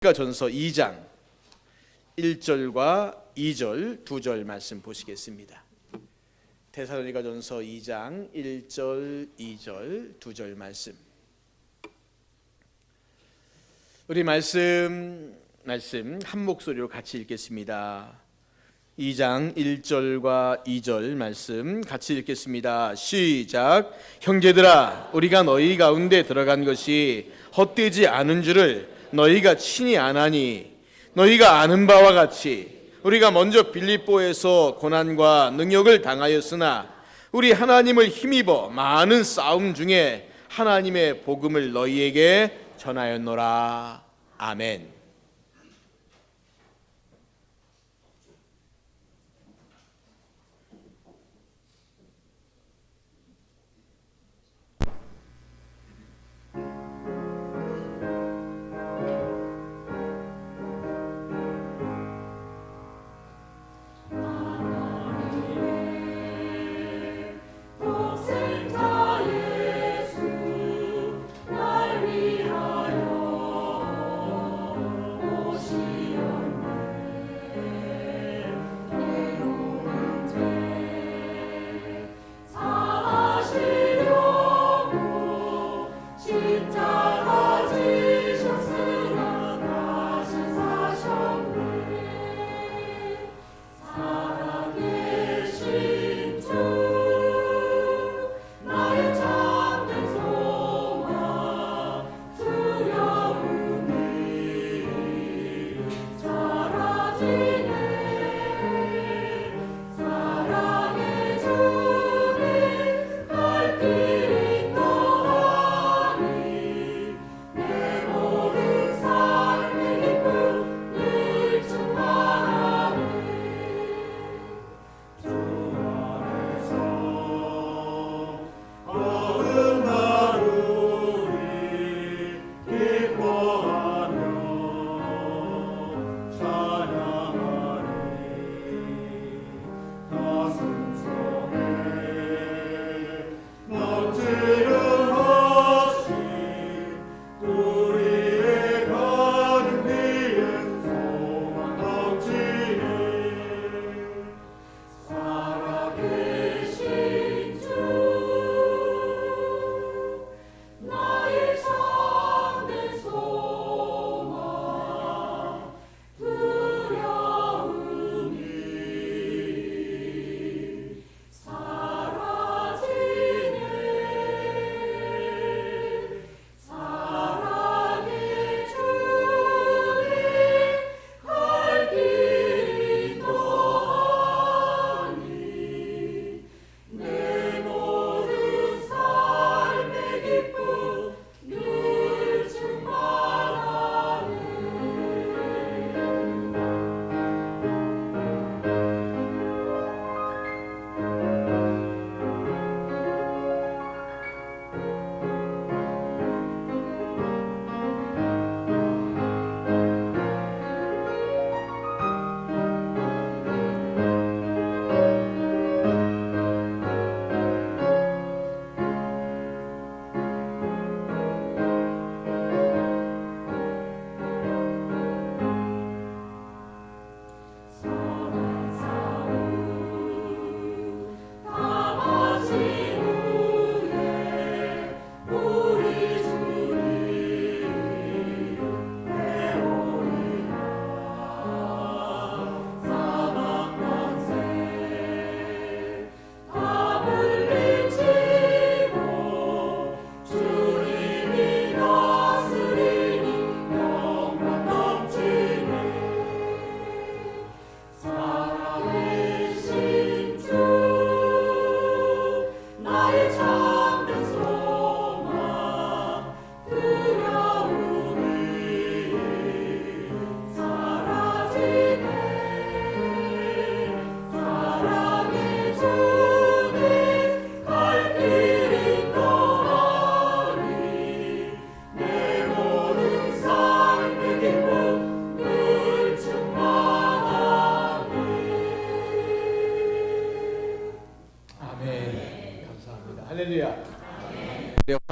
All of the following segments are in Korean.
데살로니가전서 2장 1절과 2절 2절 말씀 보시겠습니다. 데살로니가전서 2장 1절 2절 2절 말씀. 우리 말씀 한 목소리로 같이 읽겠습니다. 2장 1절과 2절 말씀 같이 읽겠습니다. 시작. 형제들아, 우리가 너희 가운데 들어간 것이 헛되지 않은 줄을 너희가 친히 아나니, 너희가 아는 바와 같이 우리가 먼저 빌립보에서 고난과 능욕을 당하였으나 우리 하나님을 힘입어 많은 싸움 중에 하나님의 복음을 너희에게 전하였노라. 아멘.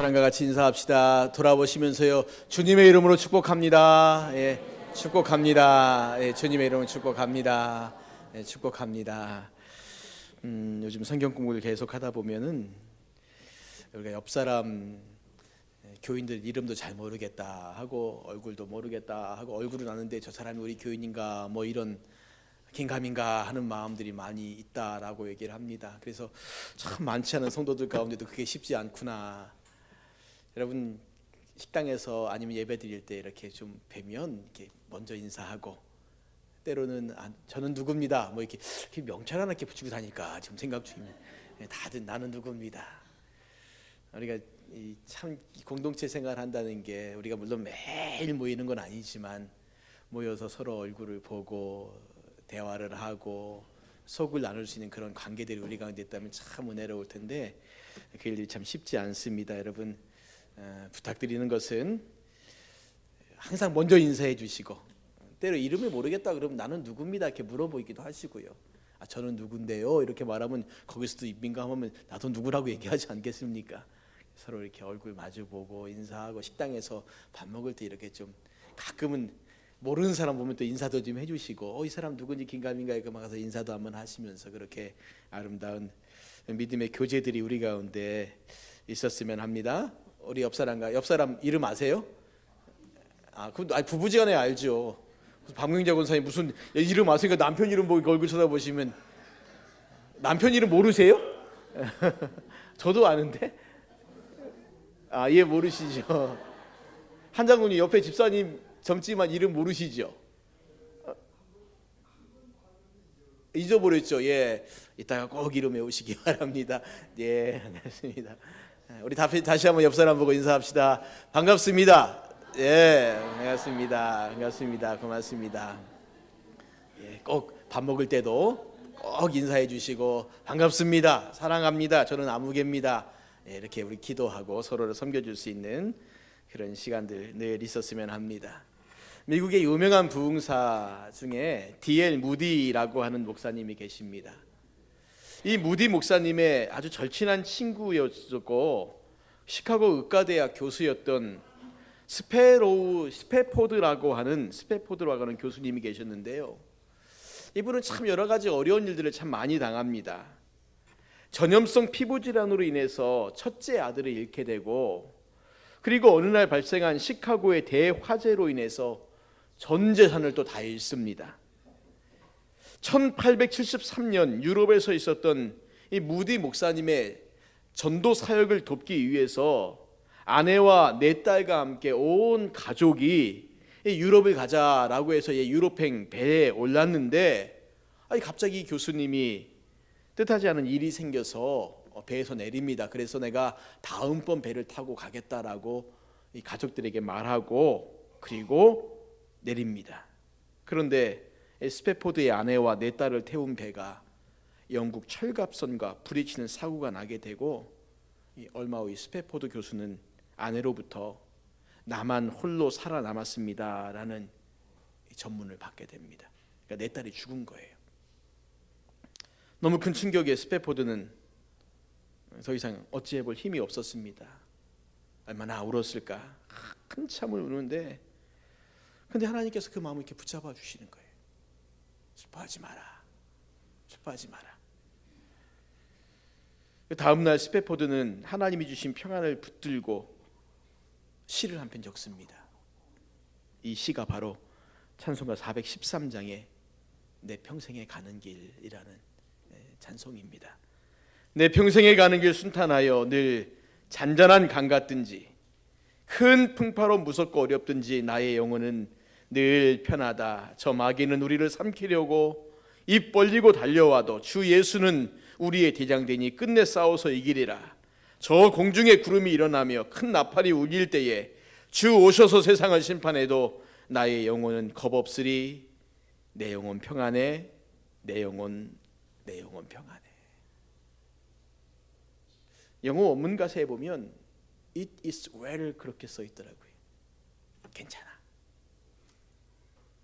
사랑과 같이 인사합시다. 돌아보시면서요, 주님의 이름으로 축복합니다. 예, 축복합니다. 예, 주님의 이름을 축복합니다. 예, 축복합니다. 요즘 성경 공부를 계속 하다 보면은 우리가 옆 사람 교인들 이름도 잘 모르겠다 하고 얼굴도 모르겠다 하고 얼굴은 아는데 저 사람이 우리 교인인가 뭐 이런 긴가민가 하는 마음들이 많이 있다라고 얘기를 합니다. 그래서 참 많지 않은 성도들 가운데도 그게 쉽지 않구나. 여러분 식당에서 아니면 예배 드릴 때 이렇게 좀 뵈면 이렇게 먼저 인사하고 때로는 저는 누굽니다 뭐 이렇게 명찰 하나 이렇게 붙이고 다니까 지금 생각 중입니다. 다들 나는 누굽니다. 우리가 참 공동체 생활을 한다는 게 우리가 물론 매일 모이는 건 아니지만 모여서 서로 얼굴을 보고 대화를 하고 속을 나눌 수 있는 그런 관계들이 우리 가운데 있다면 참 은혜로울 텐데 그 일이 참 쉽지 않습니다. 여러분 부탁드리는 것은 항상 먼저 인사해 주시고 때로 이름을 모르겠다 그러면 나는 누굽니다 이렇게 물어보기도 하시고요. 저는 누군데요 이렇게 말하면 거기서도 민감하면 나도 누구라고 얘기하지 않겠습니까? 서로 이렇게 얼굴 마주보고 인사하고 식당에서 밥 먹을 때 이렇게 좀 가끔은 모르는 사람 보면 또 인사도 좀 해주시고 이 사람 누군지 긴가민가 이렇게 막 가서 인사도 한번 하시면서 그렇게 아름다운 믿음의 교제들이 우리 가운데 있었으면 합니다. 우리 옆 사람 이름 아세요? 그럼 부부지간에 알죠. 박명자 권사님 무슨 이름 아세요? 남편 이름 보고 얼굴 쳐다보시면 남편 이름 모르세요? 저도 아는데. 예 모르시죠. 한장군이 옆에 집사님 젊지만 이름 모르시죠? 잊어버렸죠. 예, 이따가 꼭 이름 외우시기 바랍니다. 예, 반갑습니다. 우리 다시 한번 옆 사람 보고 인사합시다. 반갑습니다. 예, 반갑습니다. 반갑습니다. 고맙습니다. 예, 꼭 밥 먹을 때도 꼭 인사해 주시고 반갑습니다. 사랑합니다. 저는 아무개입니다. 예, 이렇게 우리 기도하고 서로를 섬겨줄 수 있는 그런 시간들 늘 있었으면 합니다. 미국의 유명한 부흥사 중에 D.L. 무디라고 하는 목사님이 계십니다. 이 무디 목사님의 아주 절친한 친구였고 시카고 의과대학 교수였던 스페포드라고 하는 교수님이 계셨는데요. 이분은 참 여러 가지 어려운 일들을 참 많이 당합니다. 전염성 피부 질환으로 인해서 첫째 아들을 잃게 되고 그리고 어느 날 발생한 시카고의 대화재로 인해서 전 재산을 또 다 잃습니다. 1873년 유럽에서 있었던 이 무디 목사님의 전도 사역을 돕기 위해서 아내와 네 딸과 함께 온 가족이 유럽을 가자라고 해서 유럽행 배에 올랐는데 갑자기 교수님이 뜻하지 않은 일이 생겨서 배에서 내립니다. 그래서 내가 다음번 배를 타고 가겠다라고 이 가족들에게 말하고 그리고 내립니다. 그런데 스페포드의 아내와 네 딸을 태운 배가 영국 철갑선과 부딪히는 사고가 나게 되고 얼마 후 스페포드 교수는 아내로부터 나만 홀로 살아남았습니다라는 전문을 받게 됩니다. 그러니까 내 딸이 죽은 거예요. 너무 큰 충격에 스페포드는 더 이상 어찌해볼 힘이 없었습니다. 얼마나 울었을까. 한참을 우는데 근데 하나님께서 그 마음을 이렇게 붙잡아 주시는 거예요. 슬퍼하지 마라. 슬퍼하지 마라. 다음 날 스페포드는 하나님이 주신 평안을 붙들고 시를 한 편 적습니다. 이 시가 바로 찬송가 413장의 내 평생에 가는 길이라는 찬송입니다. 내 평생에 가는 길 순탄하여 늘 잔잔한 강 같든지 큰 풍파로 무섭고 어렵든지 나의 영혼은 늘 편하다. 저 마귀는 우리를 삼키려고 입 벌리고 달려와도 주 예수는 우리의 대장되니 끝내 싸워서 이기리라. 저 공중에 구름이 일어나며 큰 나팔이 울릴 때에 주 오셔서 세상을 심판해도 나의 영혼은 겁없으리. 내 영혼 평안해. 내 영혼 평안해. 영어 원문 가사에 보면 It is well 그렇게 써 있더라고요. 괜찮아.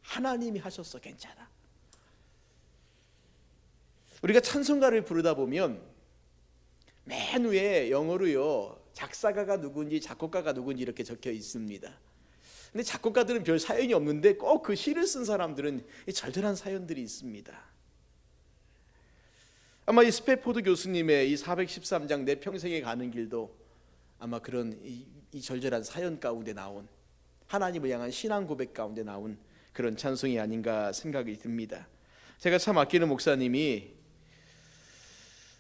하나님이 하셨어. 괜찮아. 우리가 찬송가를 부르다 보면 맨 위에 영어로요 작사가가 누군지 작곡가가 누군지 이렇게 적혀 있습니다. 근데 작곡가들은 별 사연이 없는데 꼭 그 시를 쓴 사람들은 절절한 사연들이 있습니다. 아마 이 스패포드 교수님의 이 413장 내 평생에 가는 길도 아마 그런 이 절절한 사연 가운데 나온, 하나님을 향한 신앙 고백 가운데 나온 그런 찬송이 아닌가 생각이 듭니다. 제가 참 아끼는 목사님이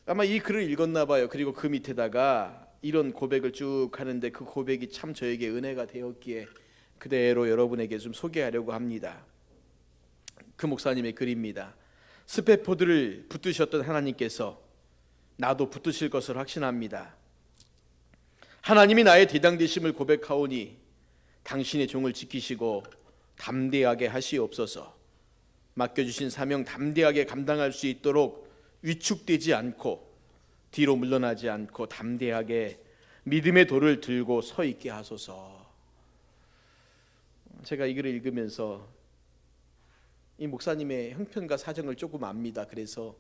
아마 이 글을 읽었나 봐요. 그리고 그 밑에다가 이런 고백을 쭉 하는데 그 고백이 참 저에게 은혜가 되었기에 그대로 여러분에게 좀 소개하려고 합니다. 그 목사님의 글입니다. 스패포드를 붙드셨던 하나님께서 나도 붙드실 것을 확신합니다. 하나님이 나의 대당되심을 고백하오니 당신의 종을 지키시고 담대하게 하시옵소서. 맡겨주신 사명 담대하게 감당할 수 있도록 위축되지 않고 뒤로 물러나지 않고 담대하게 믿음의 돌을 들고 서 있게 하소서. 제가 이 글을 읽으면서 이 목사님의 형편과 사정을 조금 압니다. 그래서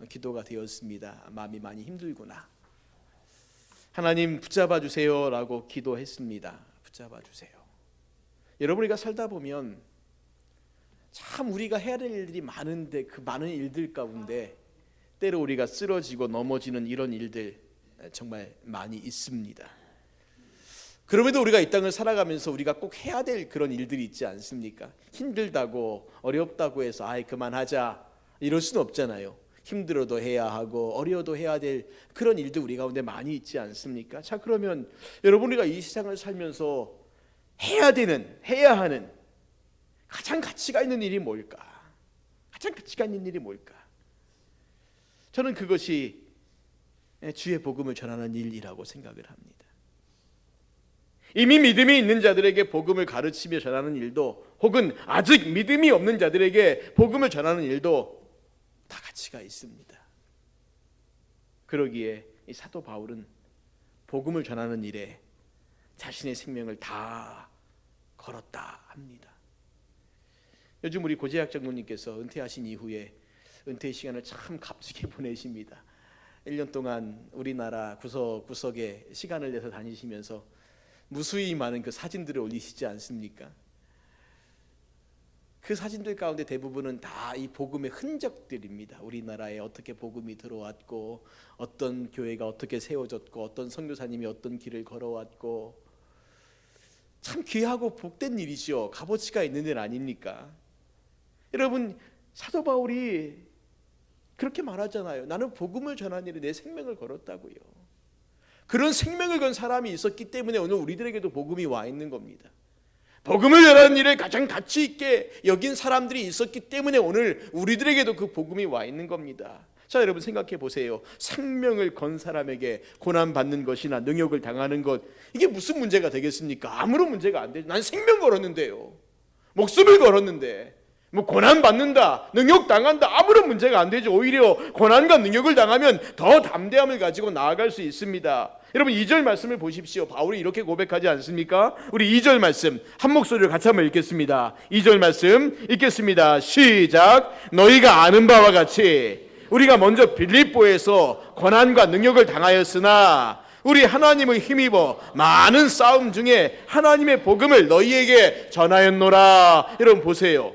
기도가 되었습니다. 마음이 많이 힘들구나. 하나님 붙잡아 주세요 라고 기도했습니다. 붙잡아 주세요. 여러분, 우리가 살다 보면 참 우리가 해야 될 일들이 많은데 그 많은 일들 가운데 때로 우리가 쓰러지고 넘어지는 이런 일들 정말 많이 있습니다. 그럼에도 우리가 이 땅을 살아가면서 우리가 꼭 해야 될 그런 일들이 있지 않습니까? 힘들다고 어렵다고 해서 아이 그만하자 이럴 수는 없잖아요. 힘들어도 해야 하고 어려워도 해야 될 그런 일도 우리 가운데 많이 있지 않습니까? 자, 그러면 여러분, 우리가 이 세상을 살면서 해야 하는 가장 가치가 있는 일이 뭘까? 가장 가치가 있는 일이 뭘까? 저는 그것이 주의 복음을 전하는 일이라고 생각을 합니다. 이미 믿음이 있는 자들에게 복음을 가르치며 전하는 일도, 혹은 아직 믿음이 없는 자들에게 복음을 전하는 일도 다 가치가 있습니다. 그러기에 이 사도 바울은 복음을 전하는 일에 자신의 생명을 다 걸었다 합니다. 요즘 우리 고재학 장로님께서 은퇴하신 이후에 은퇴 시간을 참 값지게 보내십니다. 1년 동안 우리나라 구석구석에 시간을 내서 다니시면서 무수히 많은 그 사진들을 올리시지 않습니까? 그 사진들 가운데 대부분은 다 이 복음의 흔적들입니다. 우리나라에 어떻게 복음이 들어왔고, 어떤 교회가 어떻게 세워졌고, 어떤 선교사님이 어떤 길을 걸어왔고, 참 귀하고 복된 일이죠. 값어치가 있는 일 아닙니까? 여러분, 사도 바울이 그렇게 말하잖아요. 나는 복음을 전하는 일에 내 생명을 걸었다고요. 그런 생명을 건 사람이 있었기 때문에 오늘 우리들에게도 복음이 와 있는 겁니다. 복음을 전하는 일에 가장 가치 있게 여긴 사람들이 있었기 때문에 오늘 우리들에게도 그 복음이 와 있는 겁니다. 자, 여러분 생각해 보세요. 생명을 건 사람에게 고난받는 것이나 능욕을 당하는 것, 이게 무슨 문제가 되겠습니까? 아무런 문제가 안 되죠. 난 생명 걸었는데요. 목숨을 걸었는데 뭐 고난 받는다, 능욕 당한다, 아무런 문제가 안 되죠. 오히려 고난과 능욕을 당하면 더 담대함을 가지고 나아갈 수 있습니다. 여러분 2절 말씀을 보십시오. 바울이 이렇게 고백하지 않습니까? 우리 2절 말씀 한 목소리로 같이 한번 읽겠습니다. 2절 말씀 읽겠습니다. 시작. 너희가 아는 바와 같이 우리가 먼저 빌립보에서 고난과 능욕을 당하였으나 우리 하나님을 힘입어 많은 싸움 중에 하나님의 복음을 너희에게 전하였노라. 여러분 보세요.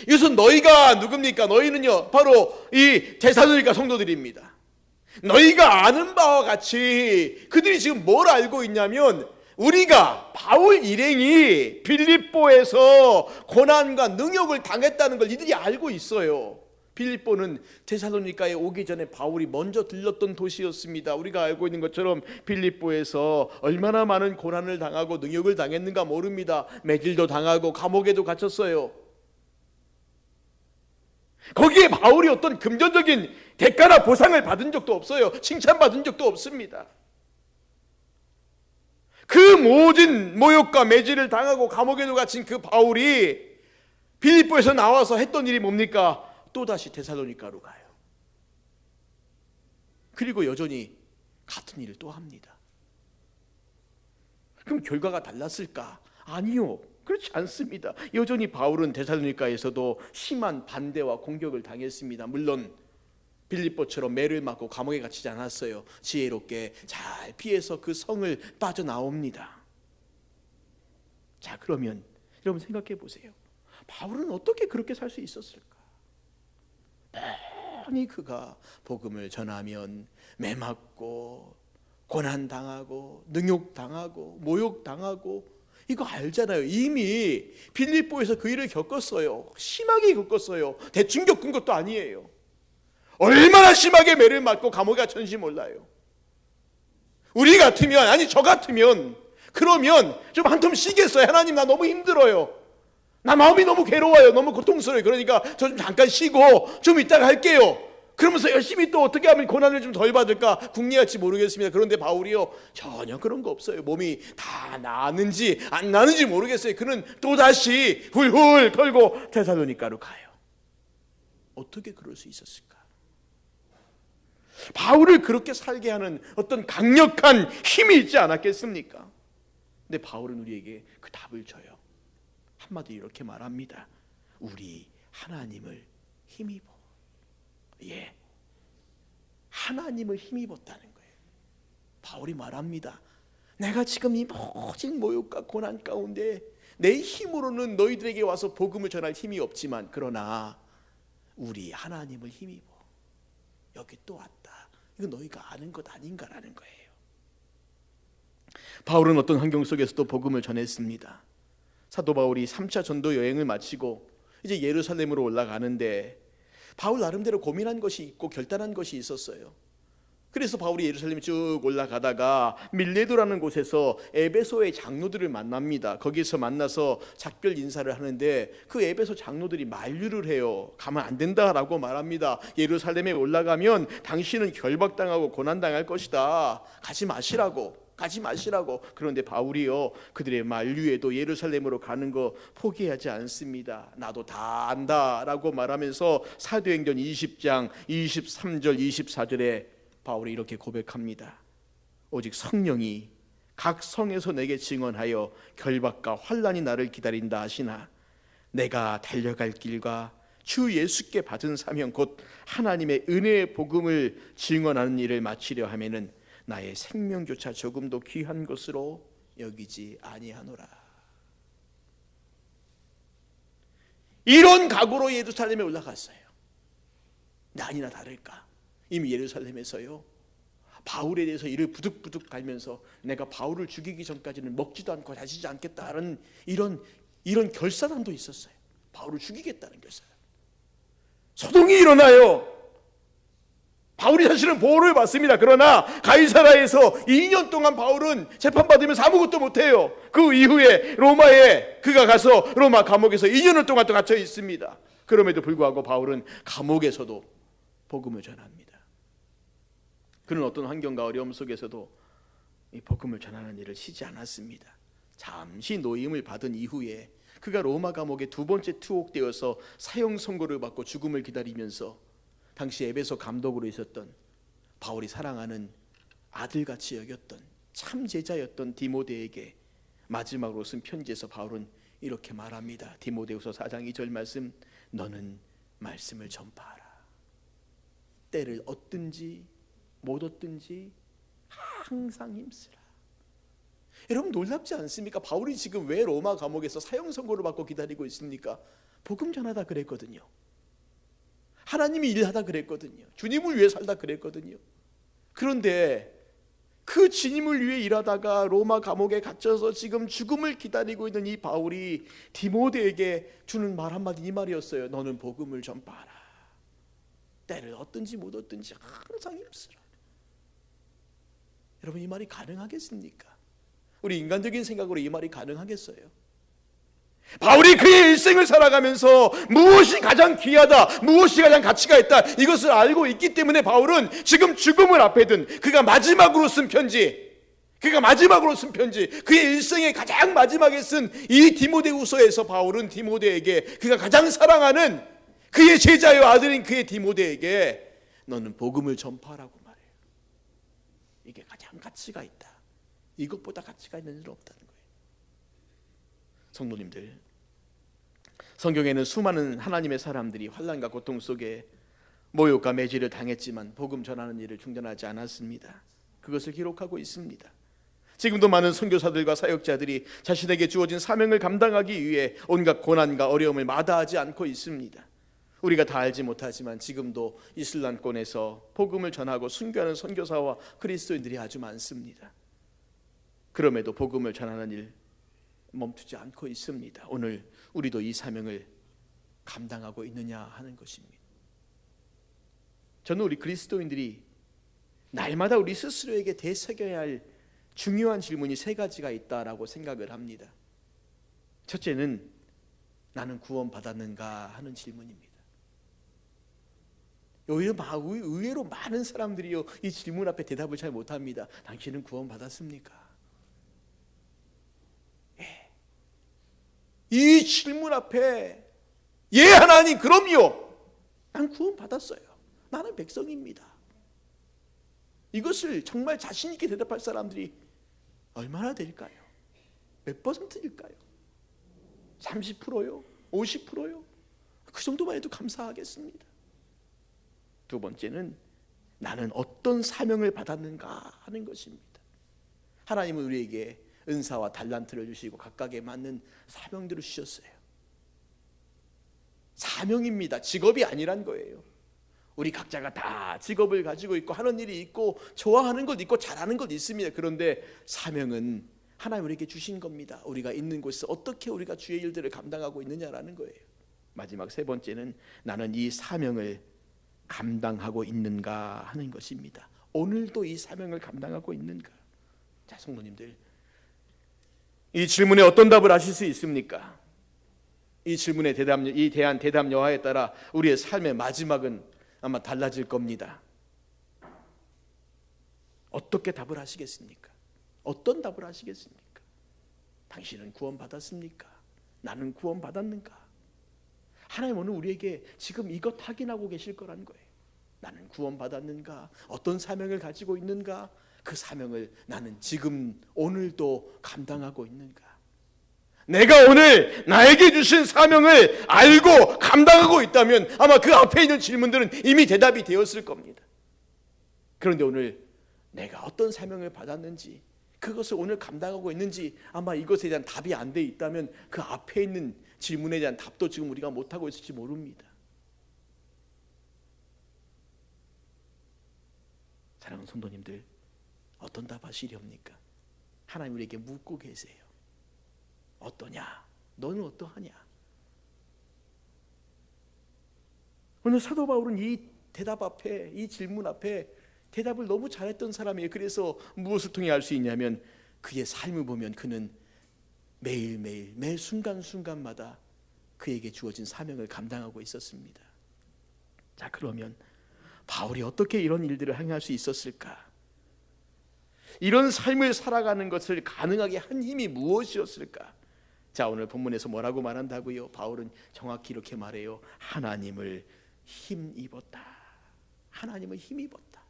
여기서 너희가 누굽니까? 너희는요 바로 이 데살로니가 성도들입니다. 너희가 아는 바와 같이, 그들이 지금 뭘 알고 있냐면 우리가 바울 일행이 빌립보에서 고난과 능욕을 당했다는 걸 이들이 알고 있어요. 빌립보는 데살로니가에 오기 전에 바울이 먼저 들렀던 도시였습니다. 우리가 알고 있는 것처럼 빌립보에서 얼마나 많은 고난을 당하고 능욕을 당했는가 모릅니다. 매질도 당하고 감옥에도 갇혔어요. 거기에 바울이 어떤 금전적인 대가나 보상을 받은 적도 없어요. 칭찬받은 적도 없습니다. 그 모든 모욕과 매질을 당하고 감옥에도 갇힌 그 바울이 빌립보에서 나와서 했던 일이 뭡니까? 또다시 데살로니가로 가요. 그리고 여전히 같은 일을 또 합니다. 그럼 결과가 달랐을까? 아니요. 그렇지 않습니다. 여전히 바울은 데살로니가에서도 심한 반대와 공격을 당했습니다. 물론 빌립보처럼 매를 맞고 감옥에 갇히지 않았어요. 지혜롭게 잘 피해서 그 성을 빠져나옵니다. 자, 그러면 여러분 생각해 보세요. 바울은 어떻게 그렇게 살 수 있었을까? 뻔히 그가 복음을 전하면 매맞고 고난당하고 능욕당하고 모욕당하고, 이거 알잖아요. 이미 빌립보에서 그 일을 겪었어요. 심하게 겪었어요. 대충 겪은 것도 아니에요. 얼마나 심하게 매를 맞고 감옥에 갇혔는지 몰라요. 우리 같으면, 아니 저 같으면, 그러면 좀 한텀 쉬겠어요. 하나님, 나 너무 힘들어요. 나 마음이 너무 괴로워요. 너무 고통스러워요. 그러니까 저 좀 잠깐 쉬고 좀 이따가 할게요. 그러면서 열심히 또 어떻게 하면 고난을 좀 덜 받을까 궁리할지 모르겠습니다. 그런데 바울이요, 전혀 그런 거 없어요. 몸이 다 나았는지 안 나는지 모르겠어요. 그는 또다시 훌훌 털고 데살로니가로 가요. 어떻게 그럴 수 있었을까? 바울을 그렇게 살게 하는 어떤 강력한 힘이 있지 않았겠습니까? 근데 바울은 우리에게 그 답을 줘요. 한마디로 이렇게 말합니다. 우리 하나님을 힘입어. 예, 하나님을 힘입었다는 거예요. 바울이 말합니다. 내가 지금 이 모진 모욕과 고난 가운데 내 힘으로는 너희들에게 와서 복음을 전할 힘이 없지만, 그러나 우리 하나님을 힘입어. 여기 또 왔다. 이거 너희가 아는 것 아닌가라는 거예요. 바울은 어떤 환경 속에서도 복음을 전했습니다. 사도 바울이 3차 전도 여행을 마치고 이제 예루살렘으로 올라가는데 바울 나름대로 고민한 것이 있고 결단한 것이 있었어요. 그래서 바울이 예루살렘에 쭉 올라가다가 밀레도라는 곳에서 에베소의 장로들을 만납니다. 거기서 만나서 작별 인사를 하는데 그 에베소 장로들이 만류를 해요. 가면 안 된다라고 말합니다. 예루살렘에 올라가면 당신은 결박당하고 고난당할 것이다. 가지 마시라고. 그런데 바울이요, 그들의 만류에도 예루살렘으로 가는 거 포기하지 않습니다. 나도 다 안다라고 말하면서 사도행전 20장 23절 24절에 바울이 이렇게 고백합니다. 오직 성령이 각 성에서 내게 증언하여 결박과 환난이 나를 기다린다 하시나, 내가 달려갈 길과 주 예수께 받은 사명 곧 하나님의 은혜의 복음을 증언하는 일을 마치려 하면은 나의 생명조차 조금도 귀한 것으로 여기지 아니하노라. 이런 각오로 예루살렘에 올라갔어요. 근데 아니나 다를까, 이미 예루살렘에서요, 바울에 대해서 이를 부득부득 갈면서 내가 바울을 죽이기 전까지는 먹지도 않고 자지도 않겠다는 이런 결사단도 있었어요. 바울을 죽이겠다는 결사단. 소동이 일어나요. 바울이 사실은 보호를 받습니다. 그러나 가이사라에서 2년 동안 바울은 재판받으면서 아무것도 못해요. 그 이후에 로마에 그가 가서 로마 감옥에서 2년을 동안 또 갇혀 있습니다. 그럼에도 불구하고 바울은 감옥에서도 복음을 전합니다. 그는 어떤 환경과 어려움 속에서도 이 복음을 전하는 일을 쉬지 않았습니다. 잠시 노임을 받은 이후에 그가 로마 감옥에 두 번째 투옥되어서 사형 선고를 받고 죽음을 기다리면서 당시 에베소 감독으로 있었던 바울이 사랑하는 아들같이 여겼던 참 제자였던 디모데에게 마지막으로 쓴 편지에서 바울은 이렇게 말합니다. 디모데후서 4장 2절 말씀, 너는 말씀을 전파하라. 때를 얻든지 못 얻든지 항상 힘쓰라. 여러분 놀랍지 않습니까? 바울이 지금 왜 로마 감옥에서 사형 선고를 받고 기다리고 있습니까? 복음 전하다 그랬거든요. 하나님이 일하다 그랬거든요. 주님을 위해 살다 그랬거든요. 그런데 그 주님을 위해 일하다가 로마 감옥에 갇혀서 지금 죽음을 기다리고 있는 이 바울이 디모데에게 주는 말 한마디 이 말이었어요. 너는 복음을 전파하라. 때를 얻든지 못 얻든지 항상 힘쓰라. 여러분 이 말이 가능하겠습니까? 우리 인간적인 생각으로 이 말이 가능하겠어요? 바울이 그의 일생을 살아가면서 무엇이 가장 귀하다, 무엇이 가장 가치가 있다, 이것을 알고 있기 때문에 바울은 지금 죽음을 앞에 둔 그가 마지막으로 쓴 편지, 그의 일생의 가장 마지막에 쓴 이 디모데후서에서 바울은 디모데에게, 그가 가장 사랑하는 그의 제자요 아들인 그의 디모데에게 너는 복음을 전파하라고 말해요. 이게 가장 가치가 있다. 이것보다 가치가 있는 일은 없다는 거예요. 성도님들, 성경에는 수많은 하나님의 사람들이 환난과 고통 속에 모욕과 매질을 당했지만 복음 전하는 일을 중단하지 않았습니다. 그것을 기록하고 있습니다. 지금도 많은 선교사들과 사역자들이 자신에게 주어진 사명을 감당하기 위해 온갖 고난과 어려움을 마다하지 않고 있습니다. 우리가 다 알지 못하지만 지금도 이슬람권에서 복음을 전하고 순교하는 선교사와 그리스도인들이 아주 많습니다. 그럼에도 복음을 전하는 일 멈추지 않고 있습니다. 오늘 우리도 이 사명을 감당하고 있느냐 하는 것입니다. 저는 우리 그리스도인들이 날마다 우리 스스로에게 되새겨야 할 중요한 질문이 세 가지가 있다라고 생각을 합니다. 첫째는 나는 구원받았는가 하는 질문입니다. 의외로 많은 사람들이요 이 질문 앞에 대답을 잘 못합니다. 당신은 구원받았습니까? 예. 이 질문 앞에 예 하나님 그럼요. 난 구원받았어요. 나는 백성입니다. 이것을 정말 자신 있게 대답할 사람들이 얼마나 될까요? 몇 %일까요? 30%요? 50%요? 그 정도만 해도 감사하겠습니다. 두 번째는 나는 어떤 사명을 받았는가 하는 것입니다. 하나님은 우리에게 은사와 달란트를 주시고 각각에 맞는 사명들을 주셨어요. 사명입니다. 직업이 아니란 거예요. 우리 각자가 다 직업을 가지고 있고 하는 일이 있고 좋아하는 것 있고 잘하는 것 있습니다. 그런데 사명은 하나님 우리에게 주신 겁니다. 우리가 있는 곳에서 어떻게 우리가 주의 일들을 감당하고 있느냐라는 거예요. 마지막 세 번째는 나는 이 사명을 감당하고 있는가 하는 것입니다. 오늘도 이 사명을 감당하고 있는가? 자, 성도님들, 이 질문에 어떤 답을 하실 수 있습니까? 이 질문의 대한 대답 여하에 따라 우리의 삶의 마지막은 아마 달라질 겁니다. 어떻게 답을 하시겠습니까? 어떤 답을 하시겠습니까? 당신은 구원받았습니까? 나는 구원받았는가? 하나님 오늘 우리에게 지금 이것 확인하고 계실 거라는 거예요. 나는 구원받았는가? 어떤 사명을 가지고 있는가? 그 사명을 나는 지금 오늘도 감당하고 있는가? 내가 오늘 나에게 주신 사명을 알고 감당하고 있다면 아마 그 앞에 있는 질문들은 이미 대답이 되었을 겁니다. 그런데 오늘 내가 어떤 사명을 받았는지, 그것을 오늘 감당하고 있는지 아마 이것에 대한 답이 안 돼 있다면 그 앞에 있는 질문에 대한 답도 지금 우리가 못하고 있을지 모릅니다. 사랑하는 성도님들, 어떤 답 하시렵니까? 하나님 우리에게 묻고 계세요. 어떠냐? 너는 어떠하냐? 오늘 사도 바울은 이 대답 앞에, 이 질문 앞에 대답을 너무 잘했던 사람이에요. 그래서 무엇을 통해 알 수 있냐면 그의 삶을 보면 그는 매일매일 매 순간순간마다 그에게 주어진 사명을 감당하고 있었습니다. 자, 그러면 바울이 어떻게 이런 일들을 행할 수 있었을까? 이런 삶을 살아가는 것을 가능하게 한 힘이 무엇이었을까? 자, 오늘 본문에서 뭐라고 말한다고요? 바울은 정확히 이렇게 말해요. 하나님을 힘입었다. 하나님을 힘입었다.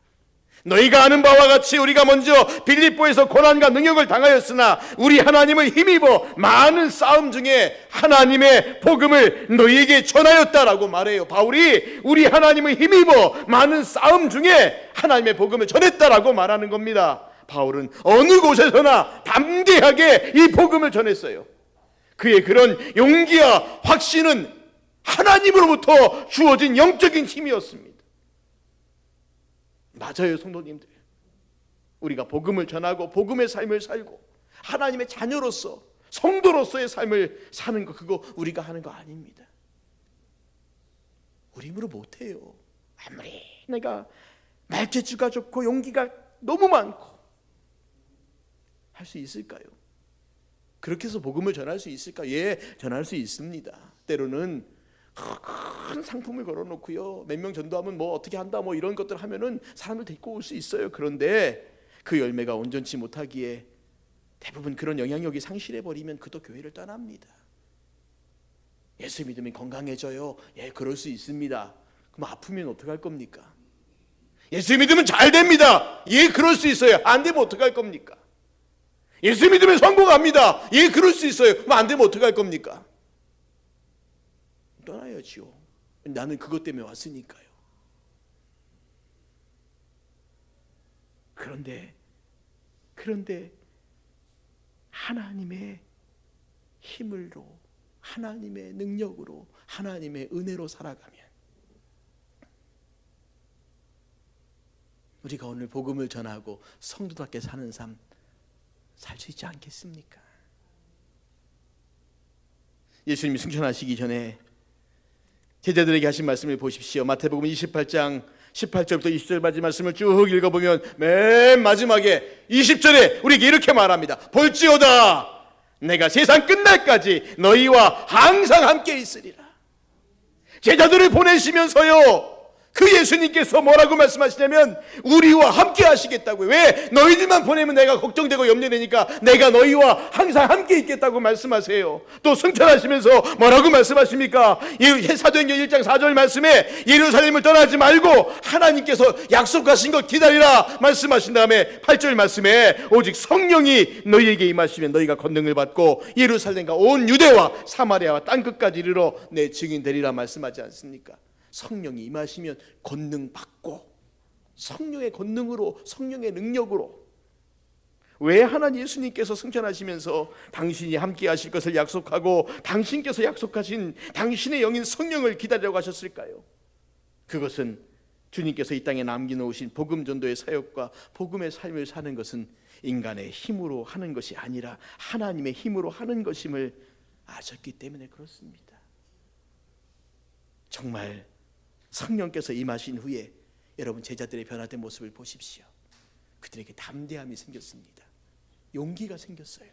너희가 아는 바와 같이 우리가 먼저 빌립보에서 고난과 능력을 당하였으나 우리 하나님을 힘입어 많은 싸움 중에 하나님의 복음을 너희에게 전하였다라고 말해요. 바울이 우리 하나님을 힘입어 많은 싸움 중에 하나님의 복음을 전했다라고 말하는 겁니다. 바울은 어느 곳에서나 담대하게 이 복음을 전했어요. 그의 그런 용기와 확신은 하나님으로부터 주어진 영적인 힘이었습니다. 맞아요, 성도님들. 우리가 복음을 전하고 복음의 삶을 살고 하나님의 자녀로서 성도로서의 삶을 사는 거, 그거 우리가 하는 거 아닙니다. 우리 힘으로 못해요. 아무리 내가 말재주가 좋고 용기가 너무 많고 할 수 있을까요? 그렇게 해서 복음을 전할 수 있을까? 예, 전할 수 있습니다. 때로는 큰 상품을 걸어놓고요, 몇 명 전도하면 뭐 어떻게 한다 뭐 이런 것들 하면은 사람들 데리고 올 수 있어요. 그런데 그 열매가 온전치 못하기에 대부분 그런 영향력이 상실해버리면 그도 교회를 떠납니다. 예수 믿으면 건강해져요. 예, 그럴 수 있습니다. 그럼 아프면 어떡할 겁니까? 예수 믿으면 잘 됩니다. 예, 그럴 수 있어요. 안 되면 어떡할 겁니까? 예수 믿으면 성공합니다. 예, 그럴 수 있어요. 그럼 안 되면 어떡할 겁니까? 떠나야지요. 나는 그것 때문에 왔으니까요. 그런데 하나님의 힘으로, 하나님의 능력으로, 하나님의 은혜로 살아가면 우리가 오늘 복음을 전하고 성도답게 사는 삶 살 수 있지 않겠습니까? 예수님이 승천하시기 전에 제자들에게 하신 말씀을 보십시오. 마태복음 28장 18절부터 20절까지 말씀을 쭉 읽어보면 맨 마지막에 20절에 우리에게 이렇게 말합니다. 볼지어다 내가 세상 끝날까지 너희와 항상 함께 있으리라. 제자들을 보내시면서요, 그 예수님께서 뭐라고 말씀하시냐면 우리와 함께 하시겠다고요. 왜? 너희들만 보내면 내가 걱정되고 염려되니까 내가 너희와 항상 함께 있겠다고 말씀하세요. 또 승천하시면서 뭐라고 말씀하십니까? 사도행전 1장 4절 말씀에 예루살렘을 떠나지 말고 하나님께서 약속하신 것 기다리라 말씀하신 다음에 8절 말씀에 오직 성령이 너희에게 임하시면 너희가 권능을 받고 예루살렘과 온 유대와 사마리아와 땅끝까지 이르러 내 증인 되리라 말씀하지 않습니까? 성령이 임하시면 권능 받고, 성령의 권능으로, 성령의 능력으로. 왜 하나님 예수님께서 승천하시면서 당신이 함께 하실 것을 약속하고 당신께서 약속하신 당신의 영인 성령을 기다리라고 하셨을까요? 그것은 주님께서 이 땅에 남겨놓으신 복음 전도의 사역과 복음의 삶을 사는 것은 인간의 힘으로 하는 것이 아니라 하나님의 힘으로 하는 것임을 아셨기 때문에 그렇습니다. 정말 성령께서 임하신 후에 여러분 제자들의 변화된 모습을 보십시오. 그들에게 담대함이 생겼습니다. 용기가 생겼어요.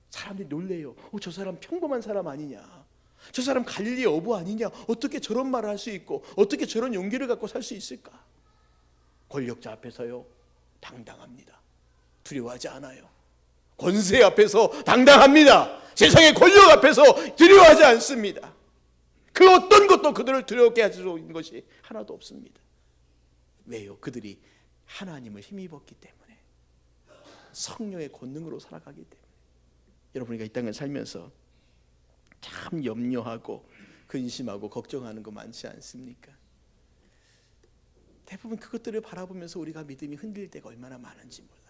사람들이 놀래요. 저 사람 평범한 사람 아니냐, 저 사람 갈릴리 어부 아니냐, 어떻게 저런 말을 할 수 있고 어떻게 저런 용기를 갖고 살 수 있을까? 권력자 앞에서요 당당합니다. 두려워하지 않아요. 권세 앞에서 당당합니다. 세상의 권력 앞에서 두려워하지 않습니다. 그 어떤 것도 그들을 두렵게 할 수 있는 것이 하나도 없습니다. 왜요? 그들이 하나님을 힘입었기 때문에, 성령의 권능으로 살아가기 때문에. 여러분, 우리가 이 땅을 살면서 참 염려하고 근심하고 걱정하는 거 많지 않습니까? 대부분 그것들을 바라보면서 우리가 믿음이 흔들릴 때가 얼마나 많은지 몰라요.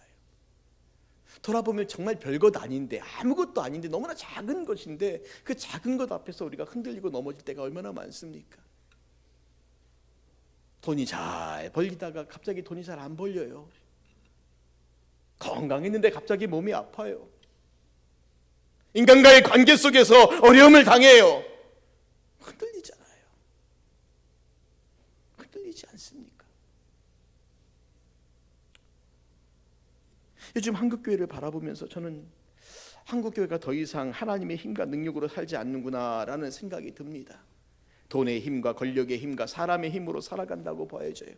돌아보면 정말 별것 아닌데, 아무것도 아닌데, 너무나 작은 것인데 그 작은 것 앞에서 우리가 흔들리고 넘어질 때가 얼마나 많습니까? 돈이 잘 벌리다가 갑자기 돈이 잘 안 벌려요. 건강했는데 갑자기 몸이 아파요. 인간과의 관계 속에서 어려움을 당해요. 흔들리잖아요. 흔들리지 않습니까? 요즘 한국교회를 바라보면서 저는 한국교회가 더 이상 하나님의 힘과 능력으로 살지 않는구나라는 생각이 듭니다. 돈의 힘과 권력의 힘과 사람의 힘으로 살아간다고 보여져요.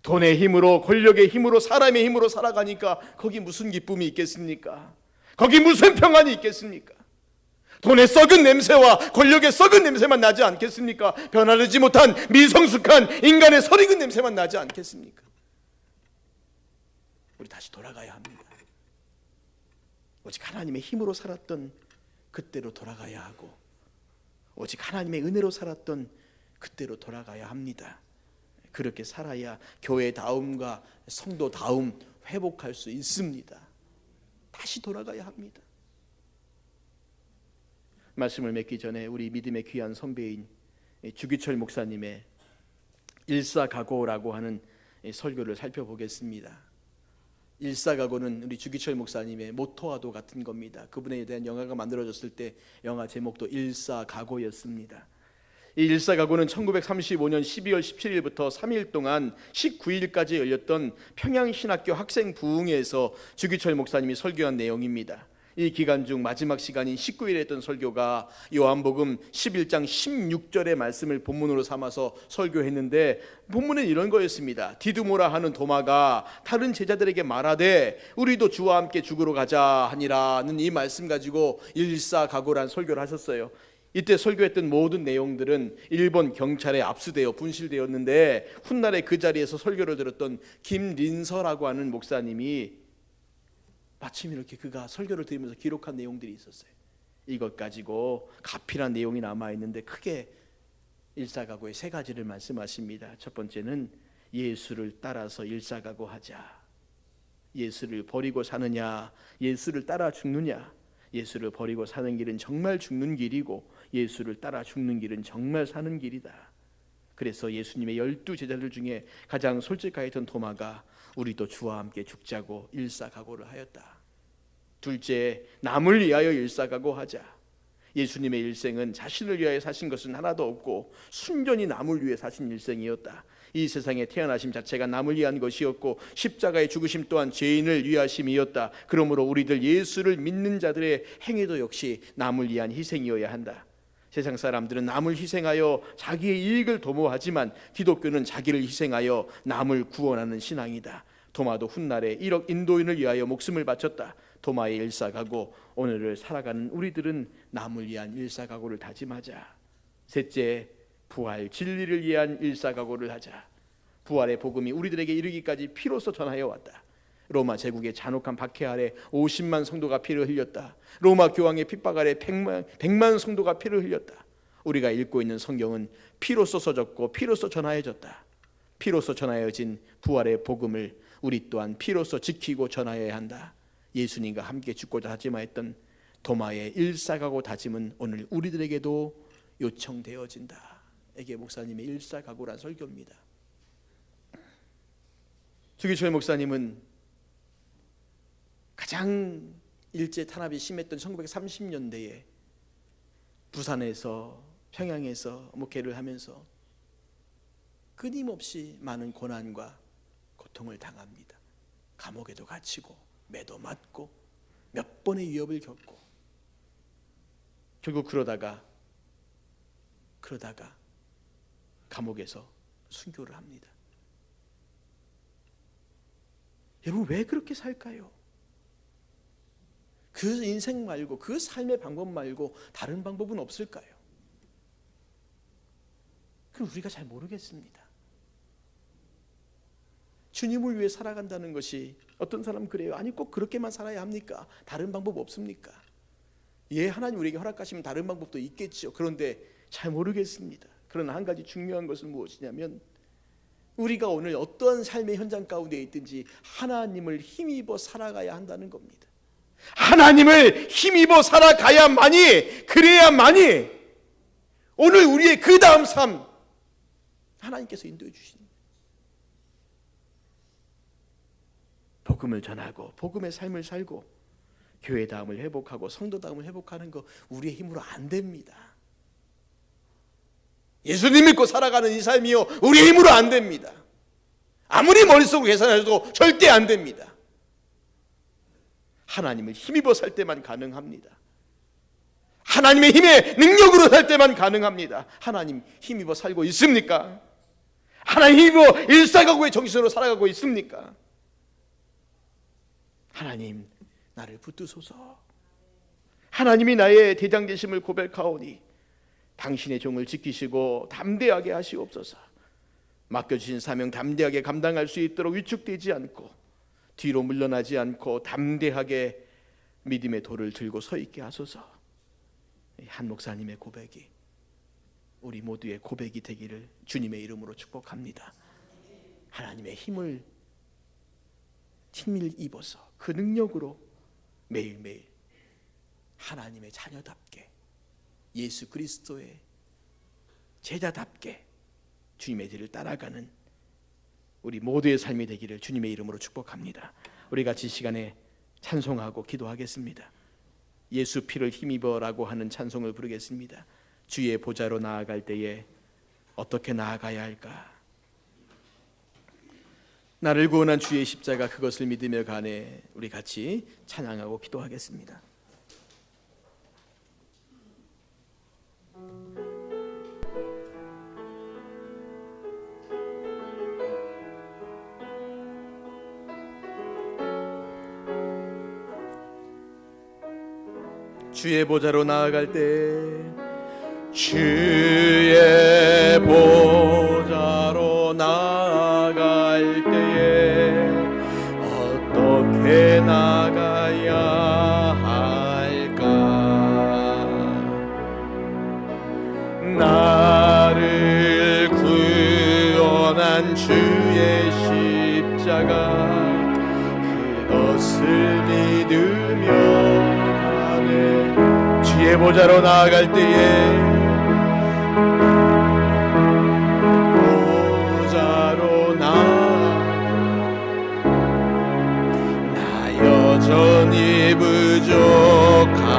돈의 힘으로, 권력의 힘으로, 사람의 힘으로 살아가니까 거기 무슨 기쁨이 있겠습니까? 거기 무슨 평안이 있겠습니까? 돈의 썩은 냄새와 권력의 썩은 냄새만 나지 않겠습니까? 변화되지 못한 미성숙한 인간의 설익은 냄새만 나지 않겠습니까? 우리 다시 돌아가야 합니다. 오직 하나님의 힘으로 살았던 그때로 돌아가야 하고, 오직 하나님의 은혜로 살았던 그때로 돌아가야 합니다. 그렇게 살아야 교회다움과 성도다움 회복할 수 있습니다. 다시 돌아가야 합니다. 말씀을 맺기 전에 우리 믿음의 귀한 선배인 주기철 목사님의 일사각오라고 하는 설교를 살펴보겠습니다. 일사각오는 우리 주기철 목사님의 모토와도 같은 겁니다. 그분에 대한 영화가 만들어졌을 때 영화 제목도 일사각오였습니다. 이 일사각오는 1935년 12월 17일부터 3일 동안 19일까지 열렸던 평양신학교 학생 부흥회에서 주기철 목사님이 설교한 내용입니다. 이 기간 중 마지막 시간인 19일에 했던 설교가 요한복음 11장 16절의 말씀을 본문으로 삼아서 설교했는데, 본문은 이런 거였습니다. 디두모라 하는 도마가 다른 제자들에게 말하되 우리도 주와 함께 죽으러 가자 하니라는 이 말씀 가지고 일사각오란 설교를 하셨어요. 이때 설교했던 모든 내용들은 일본 경찰에 압수되어 분실되었는데, 훗날에 그 자리에서 설교를 들었던 김린서라고 하는 목사님이 마침 이렇게 그가 설교를 들으면서 기록한 내용들이 있었어요. 이것 가지고 가필한 내용이 남아있는데 크게 일사각오의 세 가지를 말씀하십니다. 첫 번째는 예수를 따라서 일사각오하자. 예수를 버리고 사느냐, 예수를 따라 죽느냐. 예수를 버리고 사는 길은 정말 죽는 길이고 예수를 따라 죽는 길은 정말 사는 길이다. 그래서 예수님의 12제자들 중에 가장 솔직하게 했던 도마가 우리도 주와 함께 죽자고 일사각오를 하였다. 둘째, 남을 위하여 일사각오하자. 예수님의 일생은 자신을 위하여 사신 것은 하나도 없고 순전히 남을 위해 사신 일생이었다. 이 세상에 태어나심 자체가 남을 위한 것이었고 십자가의 죽으심 또한 죄인을 위하심이었다. 그러므로 우리들 예수를 믿는 자들의 행위도 역시 남을 위한 희생이어야 한다. 세상 사람들은 남을 희생하여 자기의 이익을 도모하지만 기독교는 자기를 희생하여 남을 구원하는 신앙이다. 도마도 훗날에 1억 인도인을 위하여 목숨을 바쳤다. 도마의 일사각오, 오늘을 살아가는 우리들은 남을 위한 일사각오를 다짐하자. 셋째, 부활 진리를 위한 일사각오를 하자. 부활의 복음이 우리들에게 이르기까지 피로써 전하여 왔다. 로마 제국의 잔혹한 박해 아래 50만 성도가 피를 흘렸다. 로마 교황의 핍박 아래 100만 성도가 피를 흘렸다. 우리가 읽고 있는 성경은 피로써 써졌고 피로써 전하여졌다. 피로써 전하여진 부활의 복음을 우리 또한 피로써 지키고 전하여야 한다. 예수님과 함께 죽고자 다짐하였던 도마의 일사각오 다짐은 오늘 우리들에게도 요청되어진다. 이게 목사님의 일사각오란 설교입니다. 주기철 목사님은 가장 일제 탄압이 심했던 1930년대에 부산에서 평양에서 목회를 하면서 끊임없이 많은 고난과 고통을 당합니다. 감옥에도 갇히고 매도 맞고 몇 번의 위협을 겪고 결국 그러다가 감옥에서 순교를 합니다. 여러분, 왜 그렇게 살까요? 그 인생 말고, 그 삶의 방법 말고 다른 방법은 없을까요? 그걸 우리가 잘 모르겠습니다. 주님을 위해 살아간다는 것이, 어떤 사람은 그래요. 아니, 꼭 그렇게만 살아야 합니까? 다른 방법 없습니까? 예, 하나님 우리에게 허락하시면 다른 방법도 있겠죠. 그런데 잘 모르겠습니다. 그러나 한 가지 중요한 것은 무엇이냐면, 우리가 오늘 어떠한 삶의 현장 가운데 있든지 하나님을 힘입어 살아가야 한다는 겁니다. 하나님을 힘입어 살아가야만이, 그래야만이 오늘 우리의 그 다음 삶 하나님께서 인도해 주십니다. 복음을 전하고 복음의 삶을 살고 교회다움을 회복하고 성도다움을 회복하는 거 우리의 힘으로 안 됩니다. 예수님 믿고 살아가는 이 삶이요, 우리의 힘으로 안 됩니다. 아무리 머릿속으로 계산해도 절대 안 됩니다. 하나님을 힘입어 살 때만 가능합니다. 하나님의 힘의 능력으로 살 때만 가능합니다. 하나님 힘입어 살고 있습니까? 하나님 힘입어 일사각오의 정신으로 살아가고 있습니까? 하나님, 나를 붙드소서. 하나님이 나의 대장 되심을 고백하오니 당신의 종을 지키시고 담대하게 하시옵소서. 맡겨주신 사명 담대하게 감당할 수 있도록 위축되지 않고 뒤로 물러나지 않고 담대하게 믿음의 돌을 들고 서 있게 하소서. 한 목사님의 고백이 우리 모두의 고백이 되기를 주님의 이름으로 축복합니다. 하나님의 힘을 입어서 그 능력으로 매일매일 하나님의 자녀답게, 예수 그리스도의 제자답게 주님의 길을 따라가는 우리 모두의 삶이 되기를 주님의 이름으로 축복합니다. 우리 같이 시간에 찬송하고 기도하겠습니다. 예수 피를 힘입어라고 하는 찬송을 부르겠습니다. 주의 보좌로 나아갈 때에 어떻게 나아가야 할까? 나를 구원한 주의 십자가, 그것을 믿으며 가네. 우리 같이 찬양하고 기도하겠습니다. 주의 보좌로 나아갈 때, 주의 보좌로 나아갈 때에 어떻게 나가야 할까? 나를 구원한 주의 십자가, 그것을 믿으며 가네. 주의 보좌로 나아갈 때에 보좌로 나 여전히 부족하나.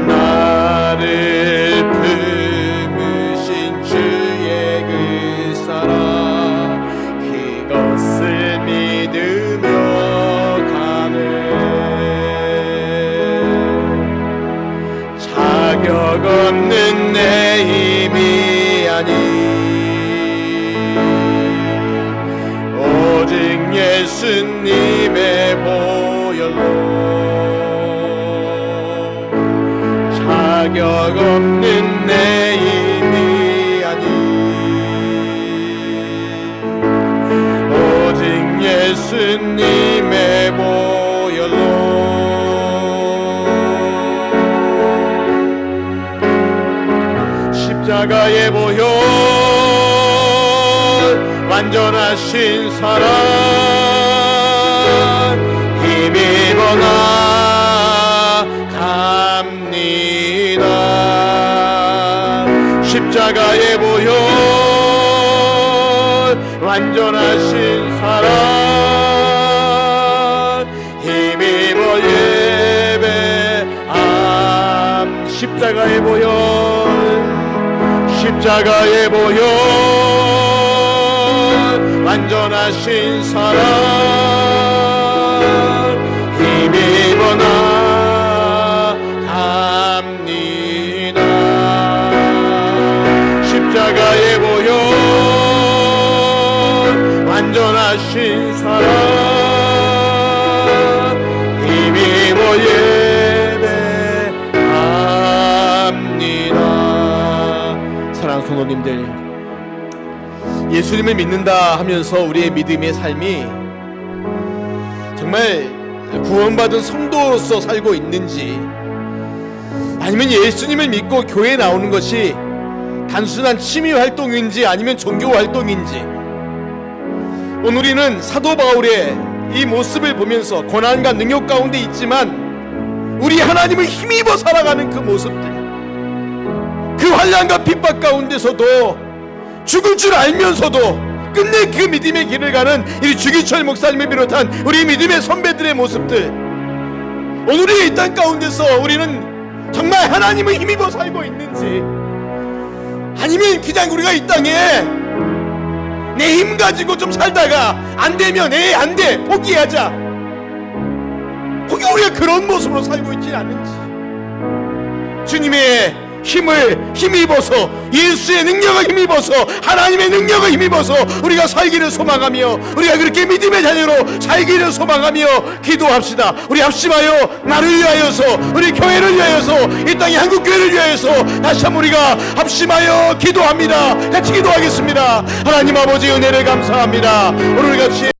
나를 품으신 주의 그 사랑, 그것을 믿으며 가네. 자격 없는 내 힘이 아니 오직 예수님의 보혈로, 자격 없는 내 힘이 아니 오직 예수님의 보혈로. 십자가의 보혈, 완전하신 사랑, 힘입어 나갑니다. 십자가의 보혈, 완전하신 사랑, 힘입어 예배함. 십자가의 보혈, 십자가의 보혈, 완전하신 사랑, 힘입어 나갑니다. 십자가의 보혈, 완전하신 사랑, 힘입어 예배합니다. 사랑하는 성도님들, 예수님을 믿는다 하면서 우리의 믿음의 삶이 정말 구원받은 성도로서 살고 있는지, 아니면 예수님을 믿고 교회에 나오는 것이 단순한 취미 활동인지 아니면 종교 활동인지, 오늘 우리는 사도 바울의 이 모습을 보면서 고난과 능력 가운데 있지만 우리 하나님을 힘입어 살아가는 그 모습들, 그 환난과 핍박 가운데서도 죽을 줄 알면서도 끝내 그 믿음의 길을 가는 이 주기철 목사님을 비롯한 우리 믿음의 선배들의 모습들, 오늘의 이 땅 가운데서 우리는 정말 하나님을 힘입어 살고 있는지, 아니면 그냥 우리가 이 땅에 내 힘 가지고 좀 살다가 안 되면 안 돼 포기하자, 혹여 우리가 그런 모습으로 살고 있지 않은지, 주님의 힘을 힘입어서, 예수의 능력을 힘입어서, 하나님의 능력을 힘입어서 우리가 살기를 소망하며, 우리가 그렇게 믿음의 자녀로 살기를 소망하며 기도합시다. 우리 합심하여 나를 위하여서, 우리 교회를 위하여서, 이 땅의 한국교회를 위하여서 다시 한번 우리가 합심하여 기도합니다. 같이 기도하겠습니다. 하나님 아버지, 은혜를 감사합니다. 오늘 같이